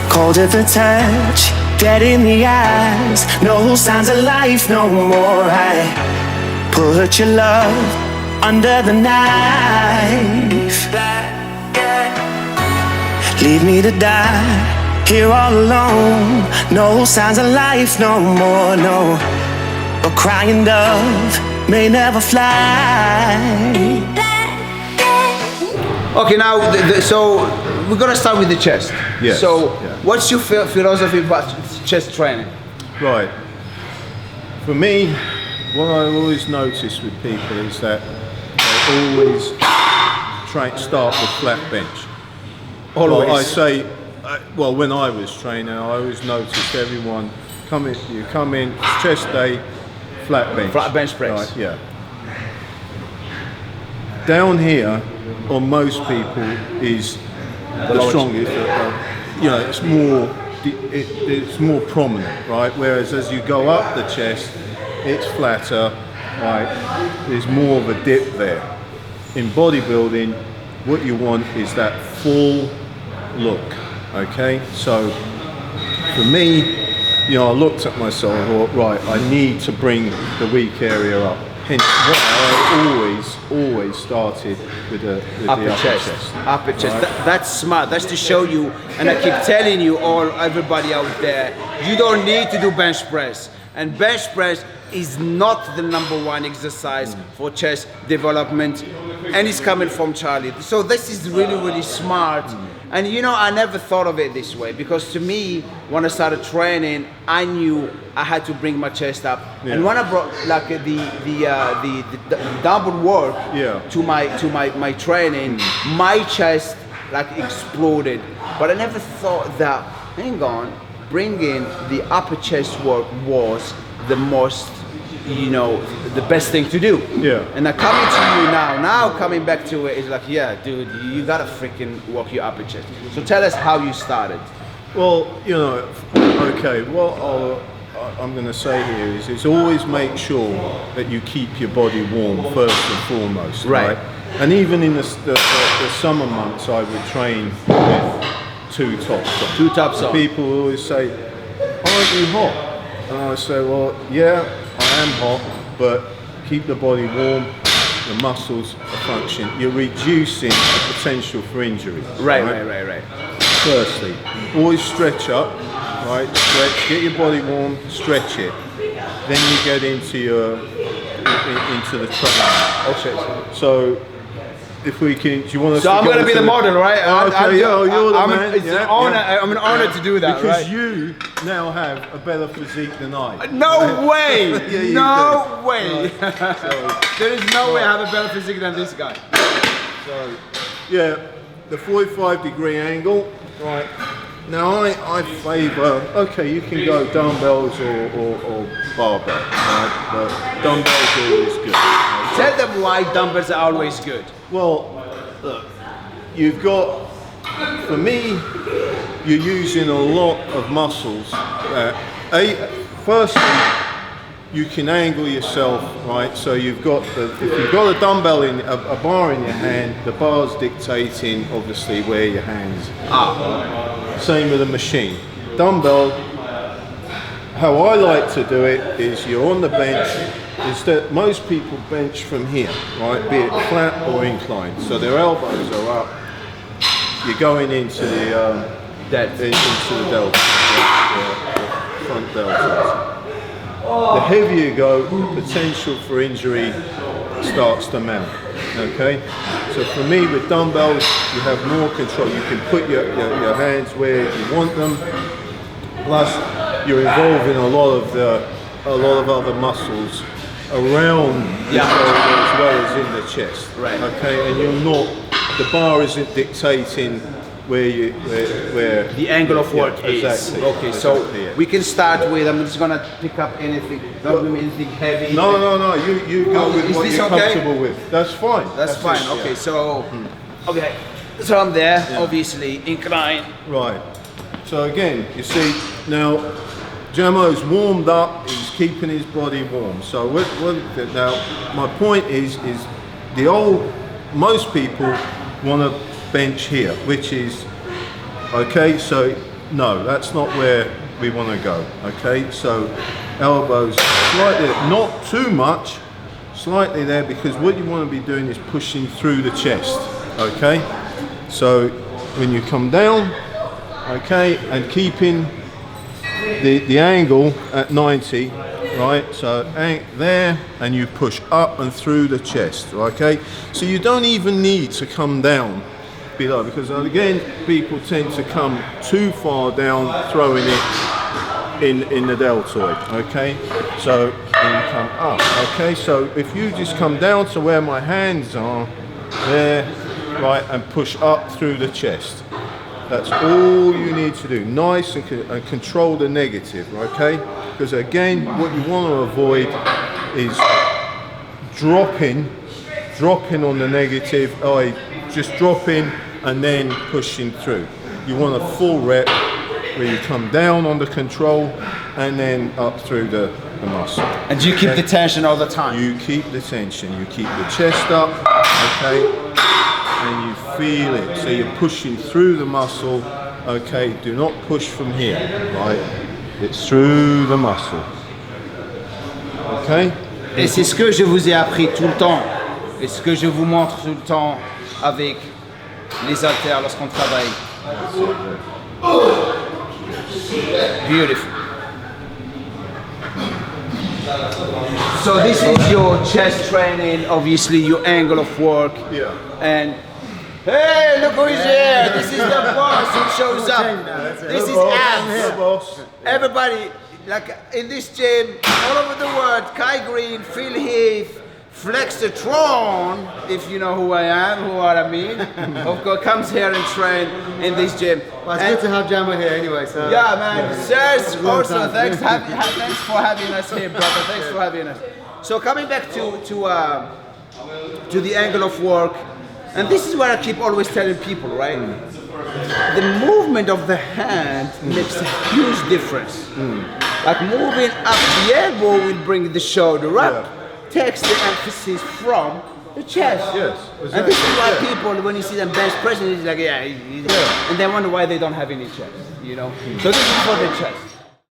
Cold at the touch, dead in the eyes. No signs of life no more. I put your love under the knife. Leave me to die here all alone. No signs of life no more, no. A crying dove may never fly. Okay, now, so we're gonna start with the chest. Yes. So, yeah. what's your philosophy about chest training? Right. For me, what I always notice with people is that they always start with flat bench. Always. Well, I say, well, when I was training, I always noticed everyone you come in, chest day, flat bench. Flat bench press. Right, yeah. Down here, on most people, is the strongest. You know, it's more prominent, right? Whereas as you go up the chest, it's flatter, right? There's more of a dip there. In bodybuilding, what you want is that full look, okay? So for me, you know, I looked at myself and thought, right, I need to bring the weak area up. Hence why I always started with the upper chest. Upper chest. Right? That's smart. That's to show you, and I keep telling you, everybody out there, you don't need to do bench press. And bench press is not the #1 exercise for chest development, and it's coming from Charlie. So this is really, really smart. And you know, I never thought of it this way, because to me, when I started training, I knew I had to bring my chest up. Yeah. And when I brought like the double work to my training, my chest like exploded. But I never thought that, hang on, bringing the upper chest work was the most, you know, the best thing to do. Yeah. And I coming to you now coming back to it is like, yeah, dude, you gotta freaking work your upper chest. So tell us how you started. Well, you know, okay, what I'm going to say here is it's always make sure that you keep your body warm first and foremost, right? And even in the summer months, I would train with two tops on. Two tops on. People always say, aren't you hot? And I say, well, yeah, I am hot, but keep the body warm, the muscles are function. You're reducing the potential for injury. Right. Firstly, always stretch up, right? Stretch, get your body warm, stretch it. Then you get into the training. Okay. So, if we can, do you want us to I'm going to be the model, right? Okay, you're the man. It's an honor. I'm an honor to do that, because right? you now have a better physique than I. No way! Yeah, no way! Right. There is no way I have a better physique than this guy. So, yeah, the 45-degree angle, right? Now I favour, okay, you can go dumbbells or barbell, right? But dumbbells are always good. Right? Tell them why dumbbells are always good. Well, look, you've got, for me, you're using a lot of muscles. Firstly, you can angle yourself, right? So you've got if you've got a dumbbell a bar in your hand, the bar's dictating obviously where your hands are. Same with a machine. Dumbbell, how I like to do it is you're on the bench. Is that most people bench from here, right? Be it flat or inclined. So their elbows are up. You're going into the delta, the front delta. The heavier you go, the potential for injury starts to mount. Okay? So for me, with dumbbells, you have more control. You can put your hands where you want them. Plus, you're involving a lot of other muscles around the shoulder as well as in the chest. Right. Okay, and you're not. The bar isn't dictating where the angle of work is. Exactly. Okay, exactly, so yeah. we can start with. I'm just gonna pick up anything. Don't do anything heavy. No. You go with what you're okay? comfortable with. That's fine. That's fine. it, Okay, yeah. so so I'm there. Obviously incline. Right. So again, you see now, Jammo's warmed up. He's keeping his body warm. So now, my point is the old most people want to bench here, which is, okay, so no, that's not where we want to go, okay? So elbows slightly, not too much, slightly there, because what you want to be doing is pushing through the chest, okay? So when you come down, okay, and keeping the angle at 90, right? So there, and you push up and through the chest, okay? So you don't even need to come down below, because again, people tend to come too far down, throwing it in the deltoid, okay? So you come up, okay? So if you just come down to where my hands are, there, right, and push up through the chest. That's all you need to do. Nice and control the negative, okay? Because again, what you want to avoid is dropping on the negative, just dropping and then pushing through. You want a full rep where you come down on the control and then up through the muscle. And you keep the tension all the time? You keep the tension, you keep the chest up, okay? And you feel it, so you're pushing through the muscle, okay? Do not push from here, right? It's through the muscle, okay? Et c'est ce que je vous ai appris tout le temps, et ce que je vous montre tout le temps avec les haltères lorsqu'on travaille. Beautiful. So this is your chest training, obviously your angle of work. Yeah. And hey, look who is here! This is the boss who shows up. This is abs. Boss. Everybody, like in this gym, all over the world, Kai Green, Phil Heath, Flexatron, if you know who I am, who what I mean, of course, comes here and train in this gym. Well, it's good to have Jammo here anyway, so... Yeah, man. Sirs, also, thanks for having us here, brother. Thanks for having us. So coming back to the angle of work, and this is what I keep always telling people, right? The movement of the hand makes a huge difference. Like moving up the elbow will bring the shoulder up, takes the emphasis from the chest. Yes, exactly. And this is why people, when you see them bench pressing, it's like, and they wonder why they don't have any chest, you know? So this is for the chest.